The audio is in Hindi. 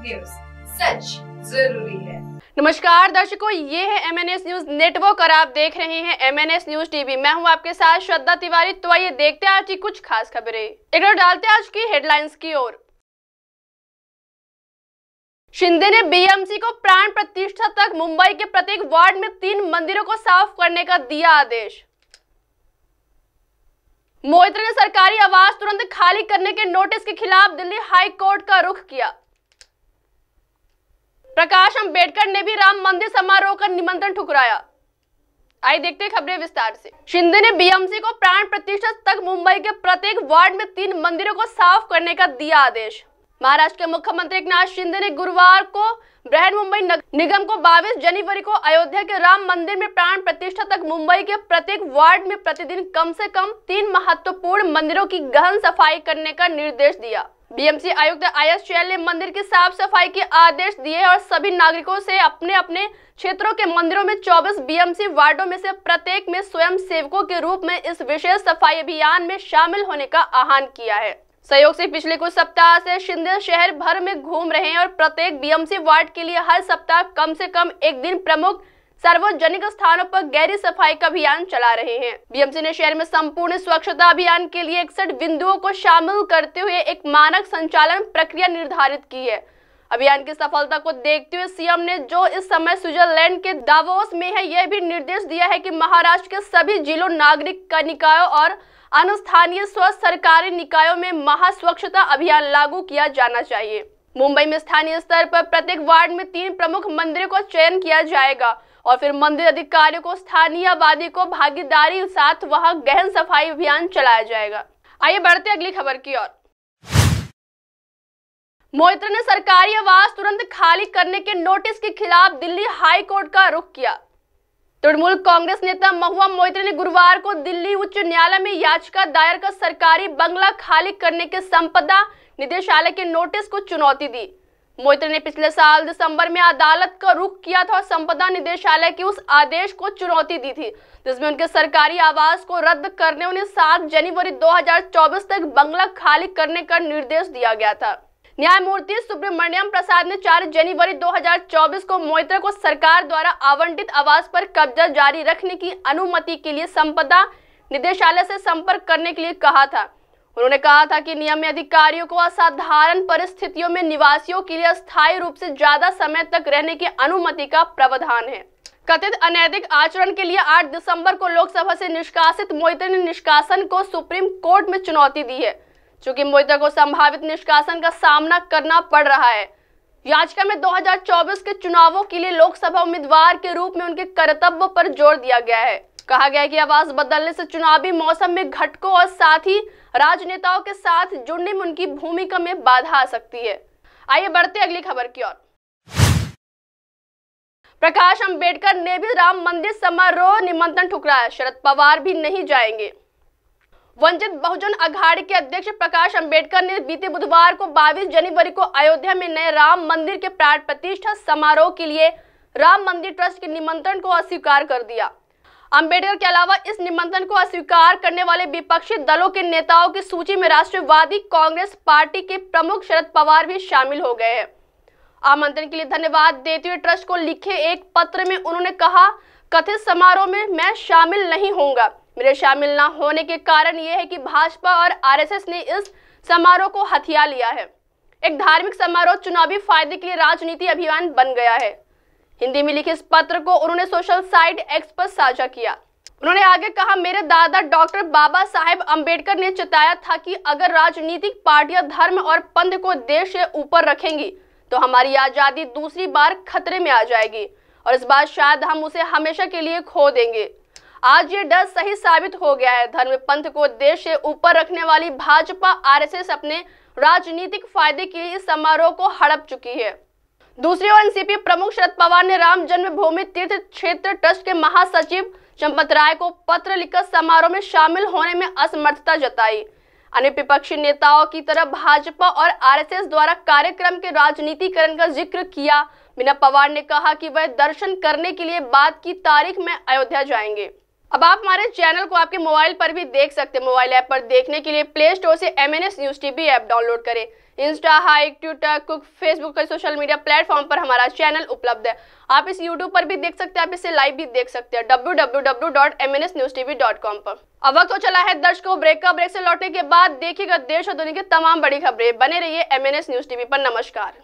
न्यूज, सच जरूरी है। नमस्कार दर्शकों, ये है MNS न्यूज नेटवर्क और आप देख रहे हैं MNS न्यूज टीवी। मैं हूं आपके साथ श्रद्धा तिवारी। तो आइए देखते हैं आज की कुछ खास खबरें। एक नजर डालते हैं आज की हेडलाइंस की ओर। शिंदे ने BMC को प्राण प्रतिष्ठा तक मुंबई के प्रत्येक वार्ड में 3 मंदिरों को साफ करने का दिया आदेश। मोहित्र ने सरकारी आवास तुरंत खाली करने के नोटिस के खिलाफ दिल्ली हाई कोर्ट का रुख किया। प्रकाश अंबेडकर ने भी राम मंदिर समारोह का निमंत्रण ठुकराया। आइए देखते हैं खबरें विस्तार से। शिंदे ने BMC को प्राण प्रतिष्ठा तक मुंबई के प्रत्येक वार्ड में 3 मंदिरों को साफ करने का दिया आदेश। महाराष्ट्र के मुख्यमंत्री एकनाथ शिंदे ने गुरुवार को बृहन मुंबई निगम को 22 जनवरी को अयोध्या के राम मंदिर में प्राण प्रतिष्ठा तक मुंबई के प्रत्येक वार्ड में प्रतिदिन कम से कम 3 महत्वपूर्ण मंदिरों की गहन सफाई करने का निर्देश दिया। BMC आयुक्त IS चैल ने मंदिर की साफ सफाई के आदेश दिए और सभी नागरिकों से अपने अपने क्षेत्रों के मंदिरों में 24 BMC वार्डों में से प्रत्येक में स्वयं सेवकों के रूप में इस विशेष सफाई अभियान में शामिल होने का आह्वान किया है। सहयोग से पिछले कुछ सप्ताह से शिंदे शहर भर में घूम रहे हैं और प्रत्येक BMC वार्ड के लिए हर सप्ताह कम से कम एक दिन प्रमुख सार्वजनिक स्थानों पर गहरी सफाई का अभियान चला रहे हैं। BMC ने शहर में संपूर्ण स्वच्छता अभियान के लिए 61 बिंदुओं को शामिल करते हुए एक मानक संचालन प्रक्रिया निर्धारित की है। अभियान की सफलता को देखते हुए सीएम ने, जो इस समय स्विट्जरलैंड के दावोस में है, यह भी निर्देश दिया है कि महाराष्ट्र के सभी जिलों, नागरिक निकायों और अनुस्थानीय स्व सरकारी निकायों में महा स्वच्छता अभियान लागू किया जाना चाहिए। मुंबई में स्थानीय स्तर पर प्रत्येक वार्ड में 3 प्रमुख मंदिरों का चयन किया जाएगा और फिर मंदिर अधिकारियों को स्थानीय आबादी को भागीदारी साथ वहां गहन सफाई अभियान चलाया जाएगा। आइए बढ़ते अगली खबर की ओर। मोहित्र ने सरकारी आवास तुरंत खाली करने के नोटिस के खिलाफ दिल्ली हाई कोर्ट का रुख किया। तृणमूल कांग्रेस नेता महुआ मोहित्र ने गुरुवार को दिल्ली उच्च न्यायालय में याचिका दायर कर सरकारी बंगला खाली करने के संपदा निदेशालय के नोटिस को चुनौती दी। मोहित्र ने पिछले साल दिसंबर में अदालत का रुख किया था और संपदा निदेशालय के उस आदेश को चुनौती दी थी जिसमें उनके सरकारी आवास को रद्द करने उन्हें 7 जनवरी 2024 तक बंगला खाली करने का निर्देश दिया गया था। न्यायमूर्ति सुब्रमण्यम प्रसाद ने 4 जनवरी 2024 को मोहित्र को सरकार द्वारा आवंटित आवास पर कब्जा जारी रखने की अनुमति के लिए संपदा निदेशालय से संपर्क करने के लिए कहा था। उन्होंने कहा था कि नियम में अधिकारियों को असाधारण परिस्थितियों में निवासियों के लिए अस्थायी रूप से ज्यादा समय तक रहने की अनुमति का प्रावधान है। कथित अनैतिक आचरण के लिए 8 दिसंबर को लोकसभा से निष्कासित मोहित्र ने निष्कासन को सुप्रीम कोर्ट में चुनौती दी है, चूंकि मोहित्र को संभावित निष्कासन का सामना करना पड़ रहा है। याचिका में 2024 के चुनावों के लिए लोकसभा उम्मीदवार के रूप में उनके कर्तव्यों पर जोर दिया गया है। कहा गया है कि आवास बदलने से चुनावी मौसम में घटकों और साथ ही राजनेताओं के साथ जुड़ने में उनकी भूमिका में बाधा आ सकती है। आइए बढ़ते अगली खबर की ओर। प्रकाश अंबेडकर ने भी राम मंदिर समारोह निमंत्रण ठुकराया, शरद पवार भी नहीं जाएंगे। वंचित बहुजन अघाड़ी के अध्यक्ष प्रकाश अंबेडकर ने बीते बुधवार को 22 जनवरी को अयोध्या में नए राम मंदिर के प्राण प्रतिष्ठा समारोह के लिए राम मंदिर ट्रस्ट के निमंत्रण को अस्वीकार कर दिया। अंबेडकर के अलावा इस निमंत्रण को अस्वीकार करने वाले विपक्षी दलों के नेताओं की सूची में राष्ट्रवादी कांग्रेस पार्टी के प्रमुख शरद पवार भी शामिल हो गए हैं। आमंत्रण के लिए धन्यवाद देते हुए ट्रस्ट को लिखे एक पत्र में उन्होंने कहा, कथित समारोह में मैं शामिल नहीं होऊंगा। मेरे शामिल न होने के कारण यह है कि भाजपा और RSS ने इस समारोह को हथिया लिया है। एक धार्मिक समारोह चुनावी फायदे के लिए राजनीति अभियान बन गया है। हिंदी में लिखे इस पत्र को उन्होंने सोशल साइट X पर साझा किया। उन्होंने आगे कहा, मेरे दादा डॉक्टर बाबा साहेब अम्बेडकर ने चेताया था कि अगर राजनीतिक पार्टियां धर्म और पंथ को देश से ऊपर रखेंगी तो हमारी आजादी दूसरी बार खतरे में आ जाएगी और इस बार शायद हम उसे हमेशा के लिए खो देंगे। आज ये डर सही साबित हो गया है। धर्म पंथ को देश से ऊपर रखने वाली भाजपा RSS अपने राजनीतिक फायदे के लिए इस समारोह को हड़प चुकी है। दूसरी ओर एनसीपी प्रमुख शरद पवार ने राम जन्मभूमि तीर्थ क्षेत्र ट्रस्ट के महासचिव चंपत राय को पत्र लिखकर समारोह में शामिल होने में असमर्थता जताई। अन्य विपक्षी नेताओं की तरह भाजपा और RSS द्वारा कार्यक्रम के राजनीतिकरण का जिक्र किया बिना पवार ने कहा कि वह दर्शन करने के लिए बाद की तारीख में अयोध्या जाएंगे। अब आप हमारे चैनल को आपके मोबाइल पर भी देख सकते हैं। मोबाइल ऐप पर देखने के लिए प्ले स्टोर से MNS news TV app download करें। इंस्टा, हाइक, ट्विटर, कुक, फेसबुक के सोशल मीडिया प्लेटफॉर्म पर हमारा चैनल उपलब्ध है। आप इस यूट्यूब पर भी देख सकते हैं, आप इसे लाइव भी देख सकते हैं www.mnsnewstv.com पर। अब वक्त हो चला है दर्शकों ब्रेक का। ब्रेक से लौटने के बाद देखिएगा देश और दुनिया की तमाम बड़ी खबरें। बने रहिए MNS न्यूज टीवी पर। नमस्कार।